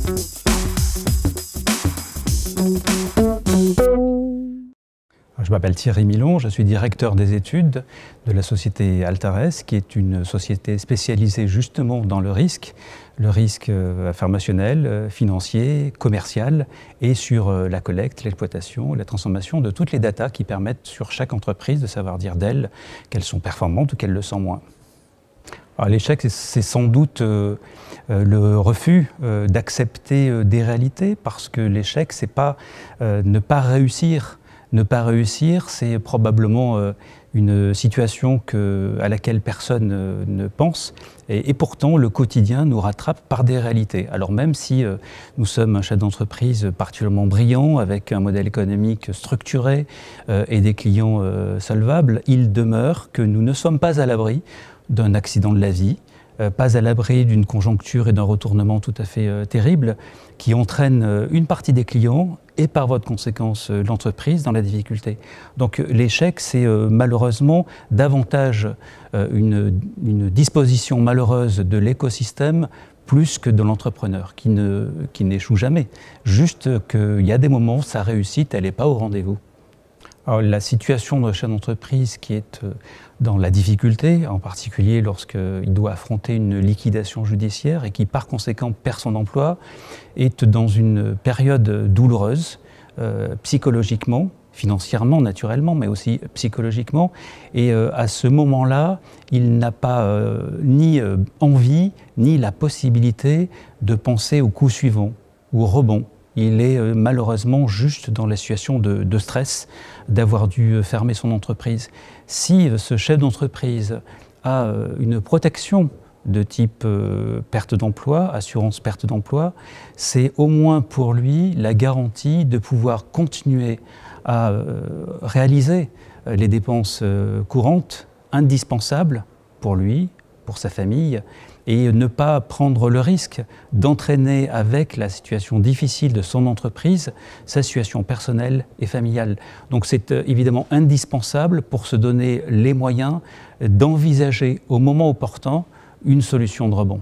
Je m'appelle Thierry Milon, je suis directeur des études de la société Altares, qui est une société spécialisée justement dans le risque informationnel, financier, commercial, et sur la collecte, l'exploitation, la transformation de toutes les datas qui permettent sur chaque entreprise de savoir dire d'elles qu'elles sont performantes ou qu'elles le sont moins. L'échec, c'est sans doute le refus d'accepter des réalités, parce que l'échec, c'est pas ne pas réussir. Ne pas réussir, c'est probablement une situation à laquelle personne ne pense. Et pourtant, le quotidien nous rattrape par des réalités. Alors même si nous sommes un chef d'entreprise particulièrement brillant, avec un modèle économique structuré et des clients solvables, il demeure que nous ne sommes pas à l'abri d'un accident de la vie, pas à l'abri d'une conjoncture et d'un retournement tout à fait terrible qui entraîne une partie des clients et par voie de conséquence l'entreprise dans la difficulté. Donc l'échec, c'est malheureusement davantage une disposition malheureuse de l'écosystème plus que de l'entrepreneur qui n'échoue jamais. Juste qu'il y a des moments où sa réussite, elle n'est pas au rendez-vous. Alors, la situation de chef d'entreprise qui est dans la difficulté, en particulier lorsqu'il doit affronter une liquidation judiciaire et qui par conséquent perd son emploi, est dans une période douloureuse, psychologiquement, financièrement naturellement, mais aussi psychologiquement. Et à ce moment-là, il n'a pas ni envie, ni la possibilité de penser au coup suivant, ou au rebond. Il est malheureusement juste dans la situation de stress d'avoir dû fermer son entreprise. Si ce chef d'entreprise a une protection de type perte d'emploi, assurance perte d'emploi, c'est au moins pour lui la garantie de pouvoir continuer à réaliser les dépenses courantes indispensables pour lui, pour sa famille, et ne pas prendre le risque d'entraîner avec la situation difficile de son entreprise sa situation personnelle et familiale. Donc c'est évidemment indispensable pour se donner les moyens d'envisager au moment opportun une solution de rebond.